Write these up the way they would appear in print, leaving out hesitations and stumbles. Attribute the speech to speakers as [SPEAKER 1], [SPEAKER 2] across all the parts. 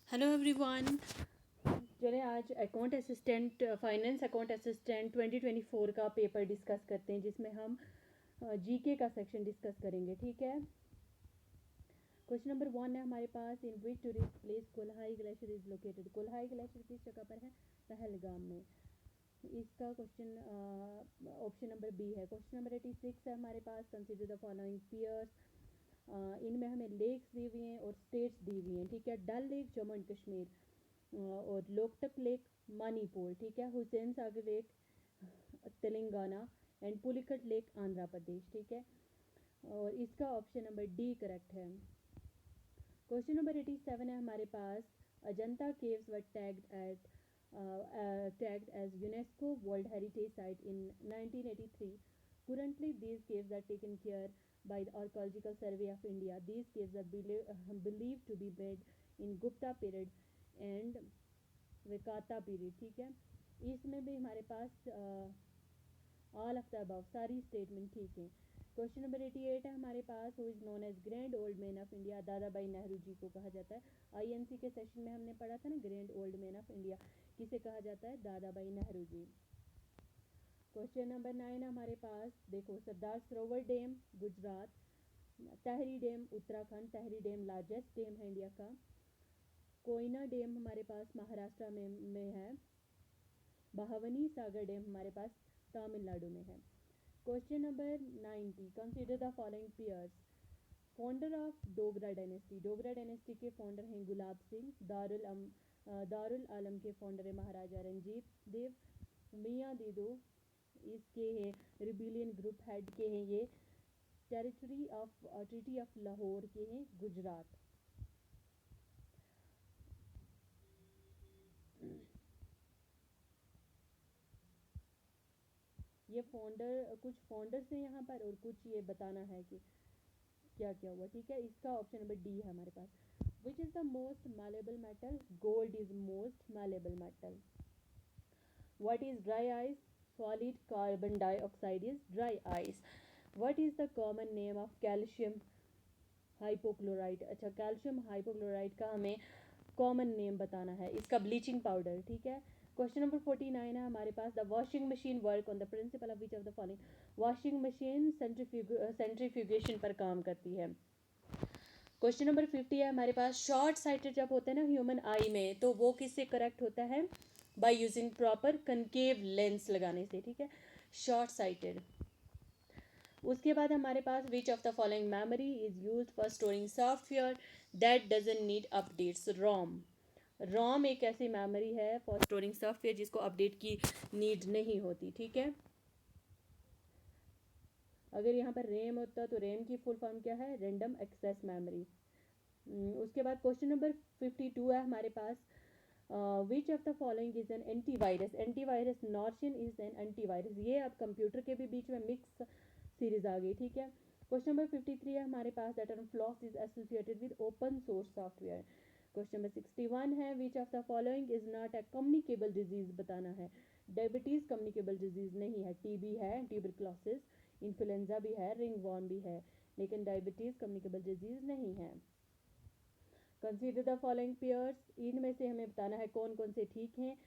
[SPEAKER 1] Hello everyone. चले आज account assistant finance account assistant 2024 का पेपर डिस्कस करते हैं, जिसमें हम जीके का सेक्शन डिस्कस करेंगे। ठीक है। क्वेश्चन नंबर 1 है हमारे पास, in which tourist place Kolahoi glacier is located. Kolahoi glacier किस जगह पर है? पहलगाम में। इसका क्वेश्चन ऑप्शन नंबर बी है। क्वेश्चन नंबर 86 है हमारे पास, कंसीडर द फॉलोइंग पियर्स। इनमें हमें लेक्स दी हुई हैं और स्टेट्स दी हुई हैं। ठीक है। डल लेक जम्मू एंड कश्मीर, और लोकटक लेक मणिपुर। ठीक है। Hussain Sagar lake Telangana and Pulicat lake Andhra Pradesh. ठीक है। और इसका ऑप्शन नंबर डी करेक्ट है। क्वेश्चन नंबर 87 है हमारे पास, Ajanta caves were tagged as UNESCO World Heritage Site in 1983. Currently, these caves are taken care by the Archaeological Survey of India. These caves are believed to be made in Gupta period and Vakataka period. ठीक है। इसमें भी हमारे पास all of the above सारी statement ठीक है। Question number 88 है हमारे पास, who is known as grand old man of India. Dadabhai Nehru ji को कहा जाता है। आईएनसी के सेशन में हमने पढ़ा था ना, grand old man of India किसे कहा जाता है? दादा भाई नेहरू जी। क्वेश्चन नंबर 9 है हमारे पास, देखो, सरदार सरोवर डैम गुजरात, तहरी डैम उत्तराखंड। तहरी डैम लार्जेस्ट डैम है इंडिया का। कोयना डैम हमारे पास महाराष्ट्र में है। बहावनी सागर डैम हमारे पास तमिलनाडु में है। Question number 90, consider the following pairs. Founder of Dogra dynasty. Dogra dynasty के फाउंडर हैं गुलाब सिंह। दारुल आलम के फाउंडर है महाराजा रंजीत देव। मियाँ दीदो इसके हैं रिबिलियन ग्रुप हेड के हैं ये। ट्रीटी ऑफ लाहौर के हैं गुजरात। ये फाउंडर, कुछ फाउंडर्स हैं यहाँ पर और कुछ ये बताना है कि क्या क्या हुआ। ठीक है। इसका ऑप्शन नंबर डी है हमारे पास। Which is the most malleable metal? Gold is most malleable metal. What is dry ice? Solid carbon dioxide is dry ice. What is the common name of calcium hypochlorite? अच्छा, calcium hypochlorite का हमें common name बताना है। इसका bleaching powder. ठीक है। Question number 49 है हमारे पास, the washing machine work on the principle of which of the following. Washing machine centrifugation पर काम करती है। क्वेश्चन नंबर 50 है हमारे पास, शॉर्ट साइटेड जब होते हैं ना ह्यूमन आई में, तो वो किससे करेक्ट होता है? By using proper concave lens लगाने से। ठीक है। Short sighted. उसके बाद हमारे पास, which of the following memory is used for storing software that doesn't need updates. ROM. ROM एक ऐसी मेमोरी है फॉर स्टोरिंग सॉफ्टवेयर जिसको अपडेट की नीड नहीं होती। ठीक है। अगर यहाँ पर रैम होता तो रैम की फुल फॉर्म क्या है? Random access memory. उसके बाद क्वेश्चन नंबर 52 है हमारे पास, which of the following is an antivirus. Antivirus Norton is an antivirus. ये अब कंप्यूटर के भी बीच में मिक्स सीरीज आ गई। ठीक है। क्वेश्चन नंबर 53 है हमारे पास, that term FLOSS is associated with open source software. Question number 61 है, which of the following is not a communicable disease बताना है। डायबिटीज कम्युनिकेबल डिजीज नहीं है। टीबी है, ट्यूबरक्लोसिस, इन्फ्लुएंजा भी है, रिंग वॉर्म भी है, लेकिन डायबिटीज कम्युनिकेबल डिजीज नहीं है। Consider the following pairs. इनमें से हमें बताना है कौन कौन से ठीक हैं।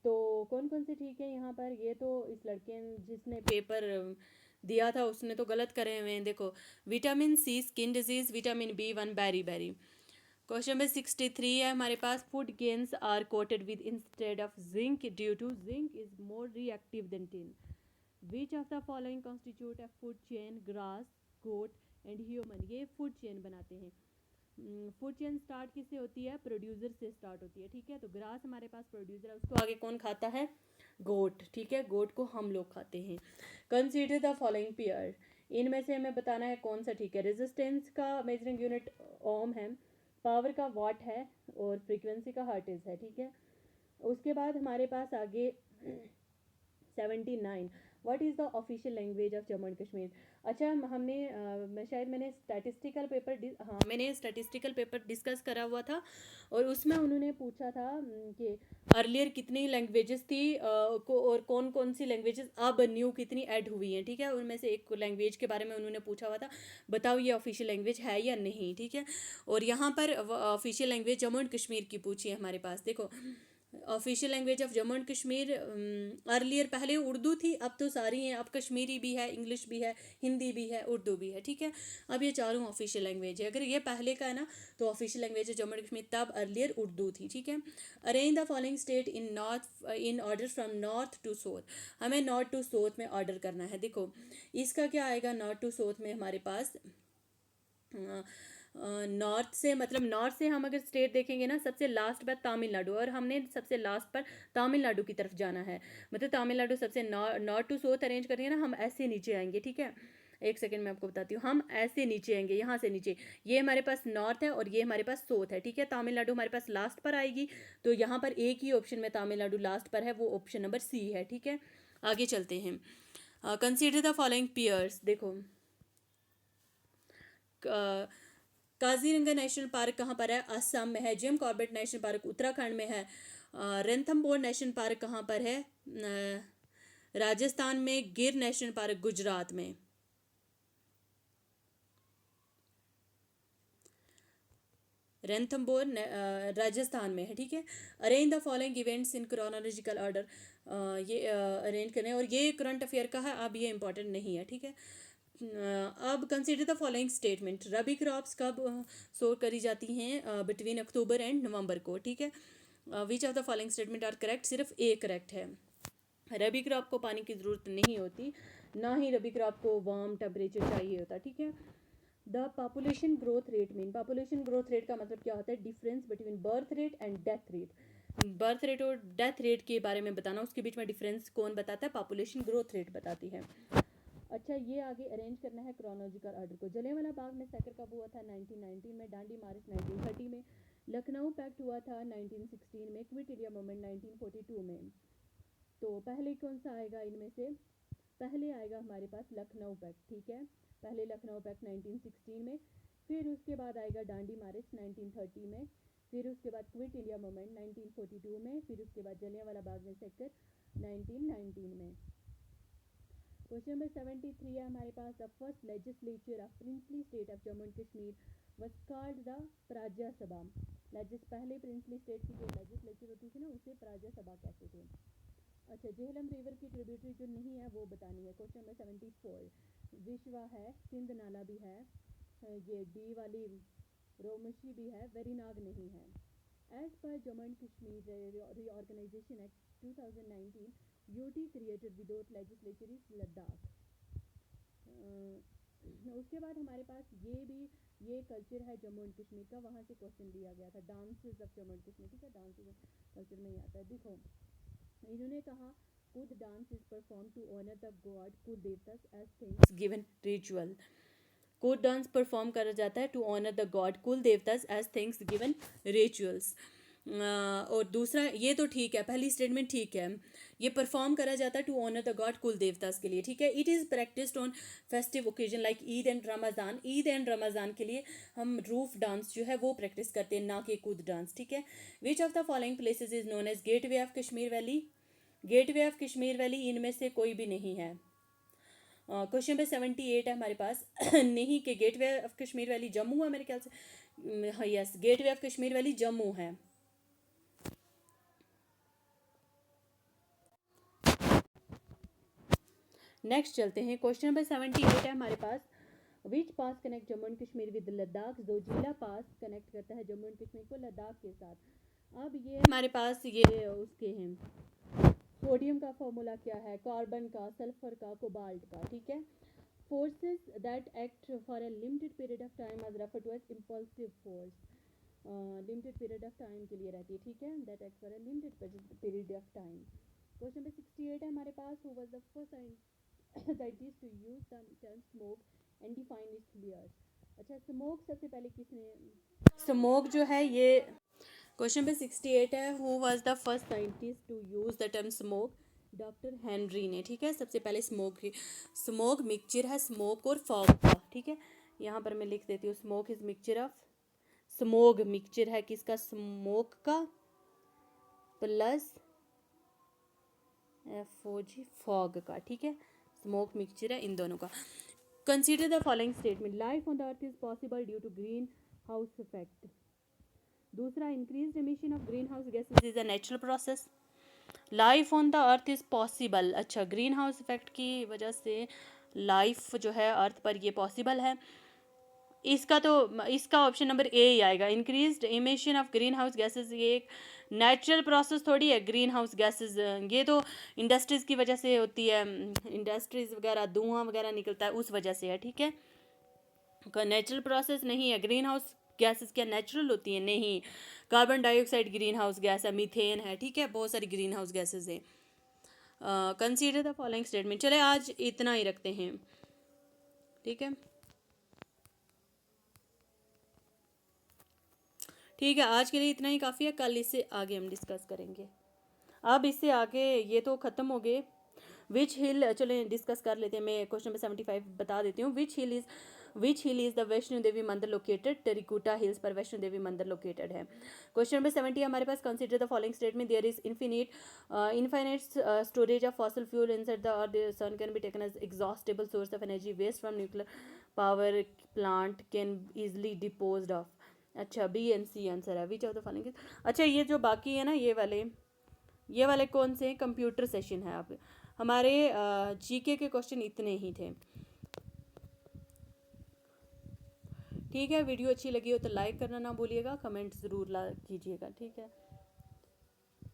[SPEAKER 1] तो कौन कौन से ठीक हैं यहाँ पर? ये तो इस लड़के जिसने पेपर दिया था उसने तो गलत करे हुए हैं। देखो, vitamin C skin disease, vitamin B1 beriberi. Question number 63 है हमारे पास, food cans are coated with instead of zinc due to zinc is more reactive than tin. Which of the following constitute a food chain? Grass, goat and human. ये food chain बनाते हैं। Food chain start किससे होती है? Producer से start होती है। ठीक है। तो ग्रास हमारे पास प्रोड्यूसर है, उसको आगे कौन खाता है? गोट। ठीक है। गोट को हम लोग खाते हैं। Consider the following pair. इनमें से हमें बताना है कौन सा ठीक है। रेजिस्टेंस का मेजरिंग यूनिट ओम है, पावर का वाट है, और फ्रीक्वेंसी का हर्ट्ज है। ठीक है। उसके बाद हमारे पास आगे 79, what is the official language of Jammu and Kashmir. अच्छा हमने शायद मैंने स्टैटिस्टिकल पेपर डिस्कस करा हुआ था, और उसमें उन्होंने पूछा था कि अर्लियर कितनी लैंग्वेजेस थी और कौन कौन सी लैंग्वेजेस अब न्यू कितनी ऐड हुई हैं, ठीक है। उनमें से एक लैंग्वेज के बारे में उन्होंने पूछा हुआ था, बताओ ये ऑफिशियल लैंग्वेज है या नहीं, ठीक है। और यहाँ पर official language Jammu and Kashmir की पूछी है हमारे पास। देखो official language of Jammu and Kashmir, earlier पहले उर्दू थी, अब तो सारी हैं, अब कश्मीरी भी है, इंग्लिश भी है, हिंदी भी है, उर्दू भी है, ठीक है। अब ये चारों ऑफिशियल लैंग्वेज है। अगर ये पहले का है ना तो ऑफिशियल लैंग्वेज है जम्मू एंड कश्मीर, तब अर्लियर उर्दू थी, ठीक है। Arrange the following state in order from north to south. हमें नॉर्थ टू साउथ में ऑर्डर करना है। देखो इसका क्या आएगा, नॉर्थ टू साउथ में हमारे पास नॉर्थ से, मतलब नॉर्थ से हम अगर स्टेट देखेंगे ना, सबसे लास्ट पर तमिलनाडु, और हमने सबसे लास्ट पर तमिलनाडु की तरफ जाना है, मतलब तमिलनाडु सबसे नॉर्थ टू साउथ अरेंज करेंगे ना, हम ऐसे नीचे आएंगे, ठीक है। एक सेकंड में आपको बताती हूँ, हम ऐसे नीचे आएंगे, यहाँ से नीचे, ये हमारे पास नॉर्थ है और ये हमारे पास साउथ है, ठीक है। तमिलनाडु हमारे पास लास्ट पर आएगी, तो यहाँ पर एक ही ऑप्शन में तमिलनाडु लास्ट पर है, वो ऑप्शन नंबर सी है, ठीक है। आगे चलते हैं। Consider the following pairs. देखो काजीरंगा नेशनल पार्क कहाँ पर है, असम में है। Jim Corbett national park Uttarakhand में है। रणथंबोर नेशनल पार्क कहाँ पर है, राजस्थान में। गिर नेशनल पार्क गुजरात में। रणथंबोर राजस्थान में है, ठीक है। Arrange the following events in chronological order, ये अरेंज करें, और ये करंट अफेयर का है, अब ये इंपॉर्टेंट नहीं है, ठीक है। अब consider the following statement. Rabi crops कब सोर करी जाती हैं, बिटवीन अक्टूबर एंड नवंबर को, ठीक है। Which of the following statement are correct, सिर्फ ए करेक्ट है। रबी क्रॉप को पानी की ज़रूरत नहीं होती, ना ही रबी क्रॉप को वार्म टेम्परेचर चाहिए होता, ठीक है। The population growth rate mean, population growth rate का मतलब क्या होता है, difference between birth rate and death rate. Birth rate और डेथ रेट के बारे में बताना, उसके बीच में डिफरेंस कौन बताता है, पॉपुलेशन ग्रोथ रेट बताती है। अच्छा ये आगे अरेंज करना है क्रोनोलॉजिकल ऑर्डर को। जलियांवाला बाग में सैकर कब हुआ था, 1919 में। डांडी मार्च 1930 में। लखनऊ पैक्ट हुआ था 1916 में। क्विट इंडिया मूवमेंट 1942 में। तो पहले कौन सा आएगा इनमें से, पहले आएगा हमारे पास लखनऊ पैक्ट, ठीक है। पहले लखनऊ पैक्ट 1916 में, फिर उसके बाद आएगा डांडी मार्च 1930 में, फिर उसके बाद क्विट इंडिया मूवमेंट 1942 में, फिर उसके बाद जलियांवाला बाग में सैकर 1919 में। क्वेश्चन नंबर 73 है हमारे पास। The first legislature of princely state of Jammu and Kashmir was called the Praja Sabha. पहले प्रिंसली स्टेट की जो लेजिस्लेचर होती थी ना, उसे प्राज्य सभा कहते थे। अच्छा झेलम रिवर की ट्रिब्यूटरी जो नहीं है वो बतानी है। Question number 74। विश्वा है, सिंध नाला भी है, ये डी वाली रोमशी भी है, वेरीनाग नहीं है। एज पर Jammu and Kashmir reorganisation act 2019, UT created without legislature is Ladakh. उसके बाद हमारे पास ये कल्चर है जम्मू एंड कश्मीर का, वहाँ से क्वेश्चन दिया गया था, dances of Jammu and Kashmir, ठीक है। डांसेस कल्चर में ही आता है। देखो इन्होंने कहा Kud dance is perform to honour the god कुल देवतास as thanksgiving ritual. Kud dance perform करा जाता है टू ऑनर द गॉड कुल देवतास एज थिंग्स गिवन रिचुअल्स। और दूसरा ये तो ठीक है, पहली स्टेटमेंट ठीक है, ये परफॉर्म करा जाता है टू ऑनर द गॉड कुल देवतास के लिए, ठीक है। It is practised on festive occasion like Eid and Ramzan. Eid and Ramzan के लिए हम रूफ डांस जो है वो प्रैक्टिस करते हैं, ना कि कुद डांस, ठीक है। Which of the following places is known as gateway of Kashmir valley. Gateway of Kashmir valley इनमें से कोई भी नहीं है। क्वेश्चन नंबर 78 है हमारे पास। नहीं कि gateway of Kashmir valley Jammu है मेरे ख्याल से। हाँ yes, gateway of Kashmir valley Jammu है। नेक्स्ट चलते हैं। क्वेश्चन नंबर 78 है हमारे पास। Which pass connect Jammu and Kashmir with Ladakh. Zojila pass connect करता है जम्मू एंड कश्मीर को लद्दाख के साथ। अब ये हमारे पास ये उसके हैं, सोडियम का फॉर्मूला क्या है, कार्बन का, सल्फर का, कोबाल्ट का, ठीक है। Forces that act for a limited period of time are referred to as impulsive force. Limited period of time के लिए रहती है, ठीक है। That act for a limited period of time. Question number 68 है हमारे पास। Who was the first scientist to use the term smoke and define its layers. अच्छा स्मोक सबसे पहले किसने, स्मोक जो है ये क्वेश्चन नंबर 68 है। Who was the first scientist to use the term smog doctor Henry ने, ठीक है। सबसे पहले स्मोक मिक्सचर है स्मोक और फॉग का, ठीक है। यहाँ पर मैं लिख देती हूँ smog is mixture of, smog mixture है किसका, स्मोक का प्लस FOG फॉग का, ठीक है। स्मोक मिक्सचर है इन दोनों का। Consider the following statement, life on the earth is possible due to greenhouse effect. दूसरा, increase emission of greenhouse gases is a natural process. Life on the earth is possible, अच्छा greenhouse effect की वजह से life जो है अर्थ पर ये possible है। इसका ऑप्शन नंबर ए ही आएगा, increased emission of greenhouse gases. ये एक नेचुरल प्रोसेस थोड़ी है ग्रीन हाउस गैसेज, ये तो इंडस्ट्रीज़ की वजह से होती है, इंडस्ट्रीज़ वगैरह धुआं वगैरह निकलता है उस वजह से है, ठीक है। नेचुरल प्रोसेस नहीं है। ग्रीन हाउस गैसेस क्या नेचुरल होती हैं? नहीं। Carbon dioxide green house gas है, मीथेन है, ठीक है, बहुत सारी ग्रीन हाउस गैसेस हैं। कंसीडर द फॉलोइंग स्टेटमेंट, चले आज इतना ही रखते हैं, ठीक है। ठीक है, आज के लिए इतना ही काफ़ी है, कल इससे आगे हम डिस्कस करेंगे। अब इससे आगे ये तो ख़त्म हो गए। विच हिल, चलो डिस्कस कर लेते हैं। मैं क्वेश्चन नंबर 75 बता देती हूँ। विच hill is the Vaishno Devi मंदिर लोकेटेड? टेरिकुटा हिल्स पर वैष्णो देवी मंदिर लोकेटेड है। क्वेश्चन नंबर 70 हमारे पास, consider the following statement, there is infinite storage of fossil fuel inside the earth, the sun can be taken as exhaustible source of energy, waste from nuclear power plant can easily disposed of. अच्छा, B and C answer है, which of the following. अच्छा, ये जो बाकी है ना, ये वाले कौन से कंप्यूटर सेशन है? आप हमारे जीके के क्वेश्चन इतने ही थे, ठीक है। वीडियो अच्छी लगी हो तो लाइक करना ना भूलिएगा, कमेंट ज़रूर कीजिएगा, ठीक है।